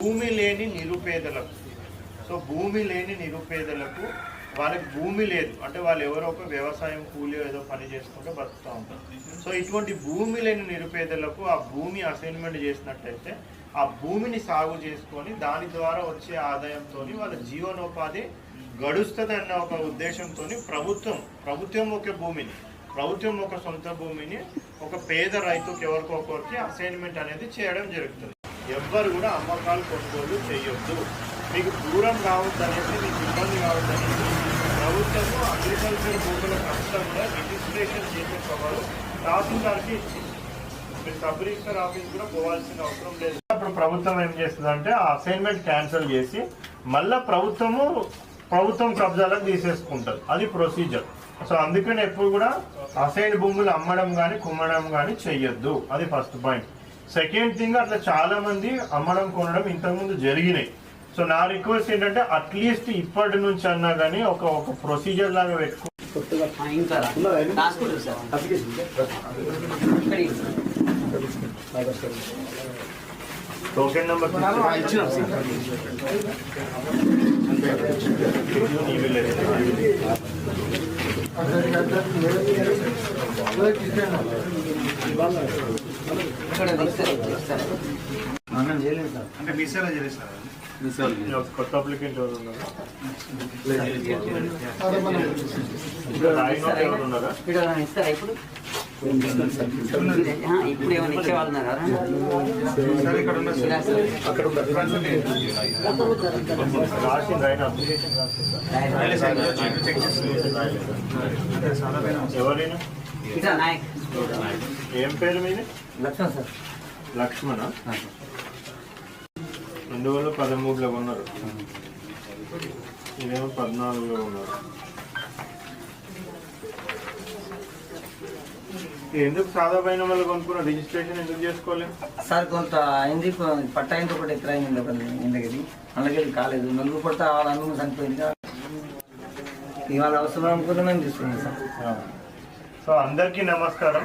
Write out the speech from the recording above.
భూమి లేని నిరుపేదలకు, సో భూమి లేని నిరుపేదలకు వాళ్ళకి భూమి లేదు అంటే వాళ్ళు ఎవరో ఒక వ్యవసాయం కూలి ఏదో పని చేసుకుంటూ బతుకుతూ ఉంటారు. సో ఇటువంటి భూమి లేని నిరుపేదలకు ఆ భూమి అసైన్మెంట్ చేసినట్లయితే ఆ భూమిని సాగు చేసుకొని దాని ద్వారా వచ్చే ఆదాయంతో వాళ్ళ జీవనోపాధి గడుస్తుంది అన్న ఒక ఉద్దేశంతో ప్రభుత్వం ఒక సొంత భూమిని ఒక పేద రైతుకి ఎవరికొకరికి అసైన్మెంట్ అనేది చేయడం జరుగుతుంది. ఎవ్వరు కూడా అమ్మకాలు కొనుగోలు చేయొద్దు. మీకు దూరం కావద్దనేసి, మీకు ఇబ్బంది కావద్దనేసి ప్రభుత్వము అగ్రికల్చర్ భూముల ఖచ్చితంగా రిజిస్ట్రేషన్ చేసే పవర్ తహసీల్దార్కి ఇచ్చింది. మీరు సబ్ రిజిస్టర్ ఆఫీస్ కూడా పోవాల్సిన అవసరం లేదు. అప్పుడు ప్రభుత్వం ఏం చేస్తుందంటే ఆ అసైన్మెంట్ క్యాన్సిల్ చేసి మళ్ళీ ప్రభుత్వం కబ్జాలకు తీసేసుకుంటుంది. అది ప్రొసీజర్. సో అందుకని ఎప్పుడు కూడా అసైన్ భూములు అమ్మడం కానీ కుమ్మడం కానీ చెయ్యొద్దు. అది ఫస్ట్ పాయింట్. సెకండ్ థింగ్, అట్లా చాలా మంది అమ్మడం కొనడం ఇంతకుముందు జరిగినాయి. సో నా రిక్వెస్ట్ ఏంటంటే అట్లీస్ట్ ఇప్పటి నుంచి అన్నా కానీ ఒక ప్రొసీజర్ లాగా పెట్టుకో. టోకెన్ నెంబర్ అంటే మీ సేవ చేయలేదు సార్. కొత్త అప్లికెంట్ ఎవరు ఉన్నారా? ఇప్పుడు ఏమైనా ఇచ్చే వాళ్ళు ఉన్నారా? ఎవరైనా ఏం పేరు మీది? లక్ష్మణ్ సార్. లక్ష్మణ 2013లో ఉన్నారు, ఇదేమో 14లో ఉన్నారు. ఎందుకు సాదా పైన వాళ్ళు కొనుక్కున్న రిజిస్ట్రేషన్ ఎందుకు చేసుకోలేదు సార్? కొంత అయింది, పట్టా అయింది, ఒకటి ఎక్కడ అయింది, ఒకటి ఇందకి అలాగే కాలేదు. నలుగురు పడితే అందరూ చనిపోయింది. ఇవాళ అవసరం అనుకుంటే మేము తీసుకున్నాం సార్. సో అందరికీ నమస్కారం.